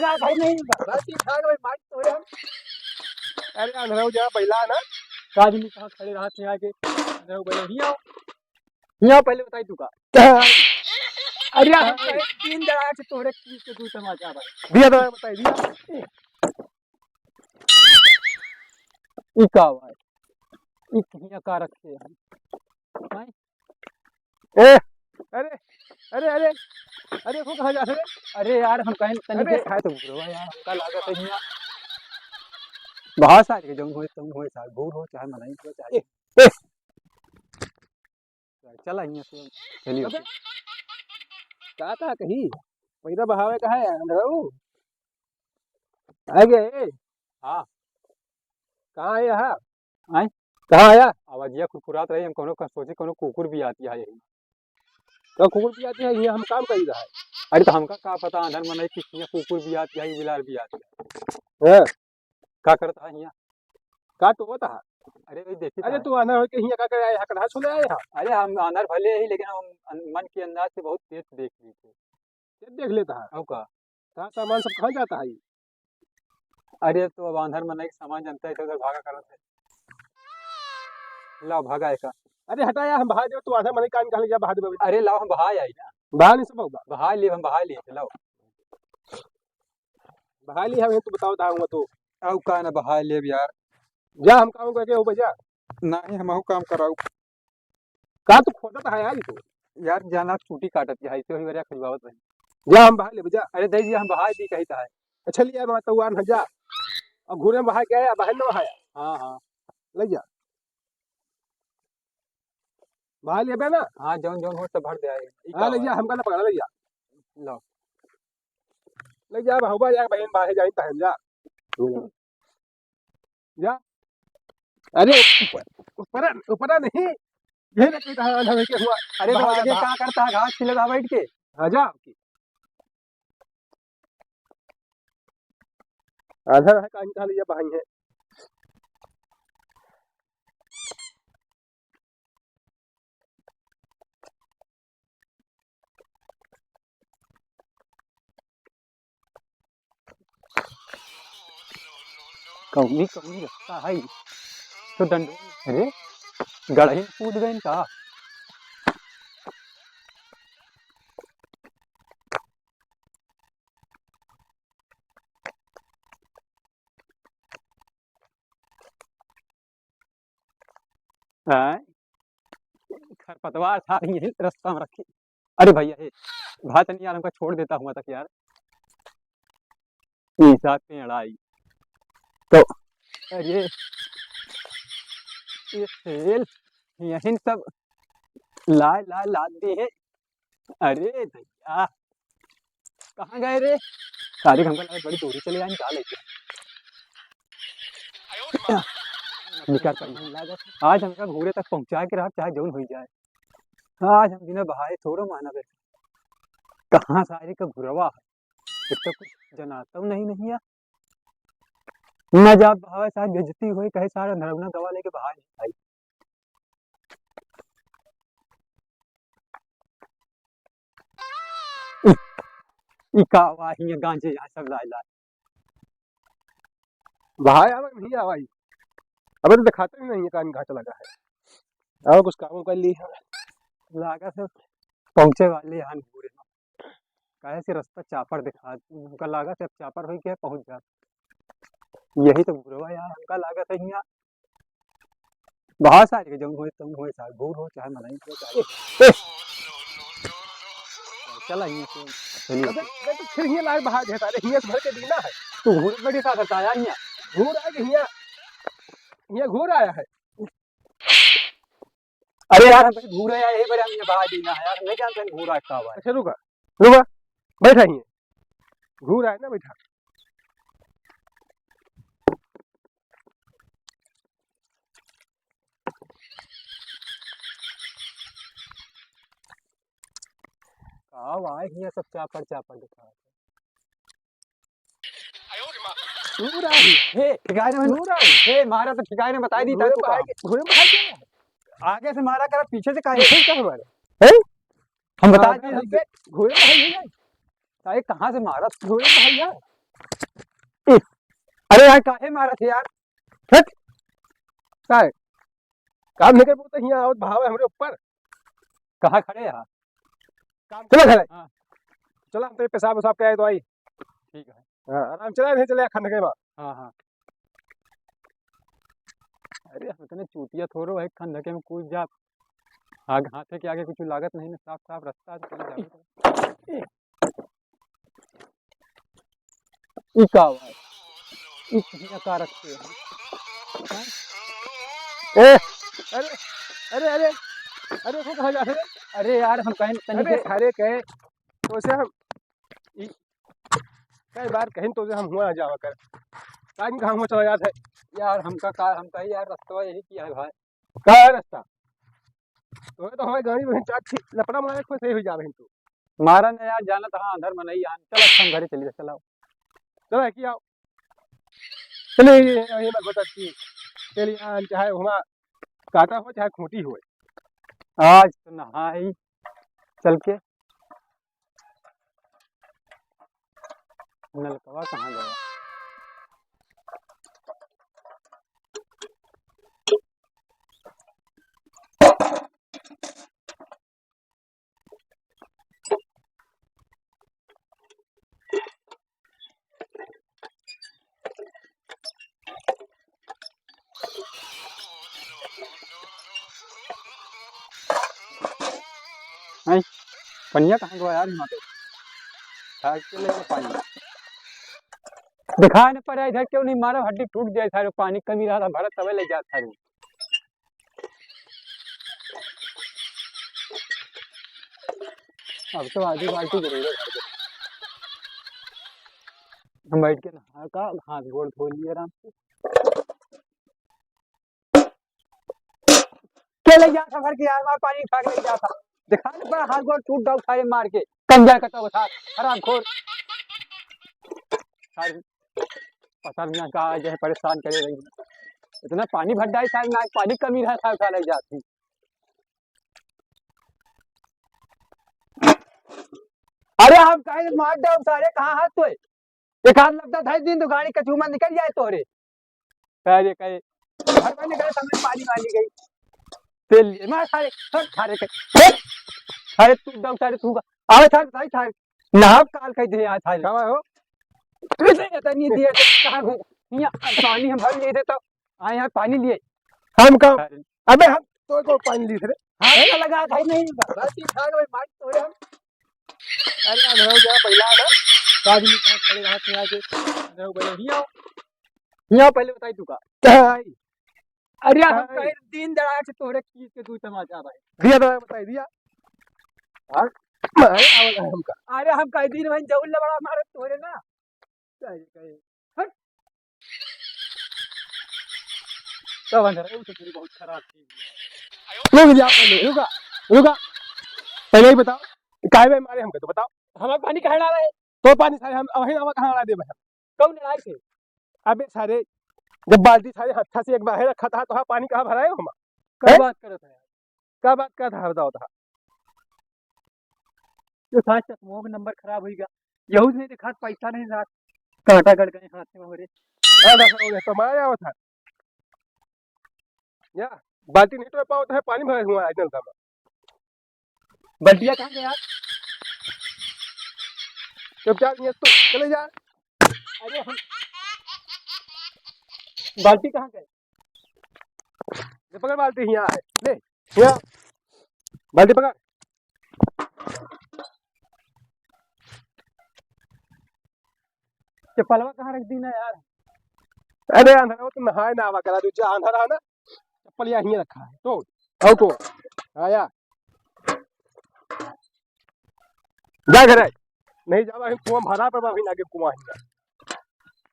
ना भाई नहीं ठीक ठाक भाई माइक तो है। अरे अंधराव जहाँ पहला ना काजी में कहाँ खड़े रहा थे आके अंधराव पहले हिया पहले बताई तू का अरे हम तीन जगह से तोरे की से तू समाचार भाई दिया तो बताई दिया ई का भाई ई हिया का रखे हैं ए अरे अरे अरे अरे वो कहाँ जा रहे? अरे यार हम कहीं तनी के खाए तो ब्रो यार हमका लागत है हिया बहुत सारे जो होए साल भूल हो चाहे मनाई हो चाहे चला हिया से चलिए का कही पैसा बहावे का है अंधराऊ आ गए हाँ कहाँ आया है आए कहाँ आया आवाजिया खुरखुरात रही हम कोनो सोचे कोनो कुकुर भी आती है यही तो कुकुर भी आती है ये हम काम कर रहा है अरे तो हमका का पता अंधर मन किसी कुकुर भी आती है बिलाल भी आती है का करता है यहाँ का तो होता है अरे भाई देखिए अरे तू अंदर हो के यहाँ का कर आया कहाँ सुने आया अरे हम अंदर भले ही लेकिन हम मन के अंदाज से बहुत तेज देख ली थे देख लेता है और का सामान सब कहाँ जाता है अरे तो अब अंधर मन सामान जनता है इधर भागा कर लाओ भागा है का अरे हटाया हम बहा दे तू आधा मन कान निकाल जा बहा दे अरे लाओ हम बहा आई ना बहा नहीं सब बहा लिए हम बहा लिए लाओ बहा ली हम तू बताओ दाऊंगा तो आओ का ना बहा ले यार जा हम काम करके हो बजा नहीं हम काम कराऊ का तू खोदत है यार तू यार जाना छुट्टी काटत है ऐसे ही वरिया खिलवावत रही जा हम बहा ले बजा अरे दे जी हम बहा दी कहता है अच्छा लिया मैं तो वान जा और घूरे में बहा के आया बहन ने बहाया हां हां ले जा बहा ले बे ना हां जौन जौन हो सब भर दे आए हां ले जा हमका ना पकड़ ले जा लो ले जा बहुबा जा बहन बाहे जाई तहन जा जा अरे ऊपर ऊपर नहीं ये ना कहता है हमें के हुआ अरे तो आगे क्या करता है घास खिले दा बैठ के आ जा आधा है कान निकाल लिया भाई है कौनी कौनी लगता है तो दंड अरे गढ़ी कूद गए का खरपतवार था यही रास्ता में रखी अरे भैया हे भात नहीं यार हमका छोड़ देता हुआ तक यार ईसा पेड़ आई तो अरे ये सेल यही सब ला दे है अरे भैया कहाँ गए रे सारी हमका लगा बड़ी दूरी चले जाए निकाल लेके आज हमका घूरे तक पहुंचा के रहा चाहे जौन हो जाए आज हम बिना बहाए थोड़ा माना बैठे कहाँ सारी का घुरवा है तो कुछ जनाता नहीं नहीं यार न जा बहावे साथ बेइज्जती हुई कहे सारा नरवना गवा लेके बहाए आई इका वाही गांजे यहाँ सब लाए बहाए आवा नहीं आवाई अबे तो दिखाते ही नहीं है कान घाटा लगा है और कुछ काम कर ली है लागा से पहुंचे वाले यहाँ घूरे कहे से रास्ता चापर दिखा उनका लागा से अब चापर हो गया पहुंच जा यही तो घूरवा यार हमका लागा था यहाँ बहुत सारे जो होए साल भूल हो चाहे मनाई हो चाहे चला ये चलिए अबे तो फिर ये लाग बहा देता रे हिया भर के दीना है तू घूर बड़ी सा करता आया यहाँ घूर आ के हिया ये घूर आया है अरे यार हम घूर आया यही बड़ा हमने बहा दीना है यार नहीं जानते घूर आया का हुआ अच्छा रुका रुका बैठा ही घूर आया ना बैठा कब आए ये सब चापर दिखा घूर आई हे ठिकाने में घूर आई हे मारा तो ठिकाने बता दी था घूरे में क्या आगे से मारा करा पीछे से काहे क्या हमारे हैं हम बता दिए घूरे में है सारे कहाँ से मारा घूरे में है यार अरे यार काहे मारा थे यार। हट काय काम नहीं कर बोलते यहाँ आओ भाव है हमरे ऊपर। कहाँ खड़े यार काम चलो घर हाँ चलो हम तो पेशाब उसाब के आए तो आई ठीक है हाँ आराम चला नहीं चले खंड के बाद हाँ हाँ अरे हम इतने चूतिया थोड़ो है खंडके में कूद जा आग हाथे के आगे कुछ लागत नहीं ना साफ साफ रास्ता है चले जाओ ई का हुआ है ई कहीं का रखते हैं ए अरे अरे अरे अरे वो कहाँ जा रहे अरे यार हम कहीं अरे अरे कहे तो से हम कई बार कहीं तो से हम हुआ जावा कर टाइम कहाँ हुआ चला जाता है यार हमका ही यार रास्ता यही किया है भाई क्या है रास्ता तो हमारे गाड़ी में चाट थी लपड़ा मारे को सही हो जा रही तू मारा ने यार जाना था अंदर में नहीं आन चल हम घरे चलिए चलाओ चलो कि आओ चलिए ये मत बता कि चलिए आन चाहे हुआ काटा हो चाहे खूंटी हो आज तो नहाई चल के नलकवा कहाँ गया नहीं पनिया कहाँ गया यार यहाँ पे के ले पानी दिखा नहीं पड़ा इधर क्यों नहीं मारा हड्डी टूट जाए था पानी कमी रहा था भरत तवे ले जाता था अब तो आधी बाल्टी जरूर है हम बैठ के नहा का हाथ गोड़ धो लिए आराम से क्या ले जाता भर के यार वहाँ पानी उठा के ले जाता दिखा नहीं पड़ा हाथ गोड़ टूट डाउ सारे मार के कंजा का तो था खराब घोर पता नहीं कहा जो है परेशान करे रही इतना पानी भर जाए साहब ना पानी कमी रहा था उठा ले जाती अरे हम कहे मार दो सारे कहाँ हाथ तो एक हाथ लगता था दिन तो गाड़ी कचूमा निकल जाए तोरे अरे कहे घर में निकले समझ पानी वाली गई तेल मार सारे सारे सारे तू दम सारे तू आवे था भाई था नाव काल कह दे आ था कहां हो तुझे नहीं दिए तो कहां हो यहां पानी हम भर लिए थे तो आए यहां पानी लिए हम का अबे हम तो को पानी लिए थे हां लगा था नहीं राती भाग भाई मार तोड़े हम अरे अंधेरा जा पहला ना काज में कहां खड़े रहा थे आके अंधेरा बोले हिया पहले बताई तू का अरे हम कहे दिन दड़ा से तोरे की के तू समाचार भाई दिया तो बताई दिया हां मारे आवल है हमका अरे हम कई दिन में जौल बड़ा मारे तोरे ना कहे हट तो अंदर वो तो तेरी बहुत खराब थी रुक जा पहले रुका रुका पहले ही बताओ काहे में मारे हमको तो बताओ हमें पानी कहां ला रहे तो पानी सारे हम वही हम कहां ला दे भाई कौन लड़ाई थे अबे सारे जब बाल्टी सारे हत्था से एक बाहर रखा था तो हाँ पानी कहां भराए हम क्या बात कर रहा था यार क्या बात कर था बताओ था जो था चकमोक नंबर खराब होगा यहू नहीं दिखा पैसा नहीं रात कांटा गड़ गए हाथ में मेरे तो माया था या बाल्टी नहीं तो पाओ तो है पानी भरा हुआ है जलता में बल्टिया कहाँ गया चुपचाप तो चले जा अरे हम बाल्टी कहाँ गए ये पकड़ बाल्टी यहाँ है ले यहाँ बाल्टी पकड़ चप्पलवा कहाँ रख दी ना यार अरे अंधेरा तो नहाए ना आवा करा जो अंधेरा है ना चप्पल यहाँ ही रखा है तो आओ को आया जा घर नहीं जावा कुआं भरा पर अभी आगे कुआं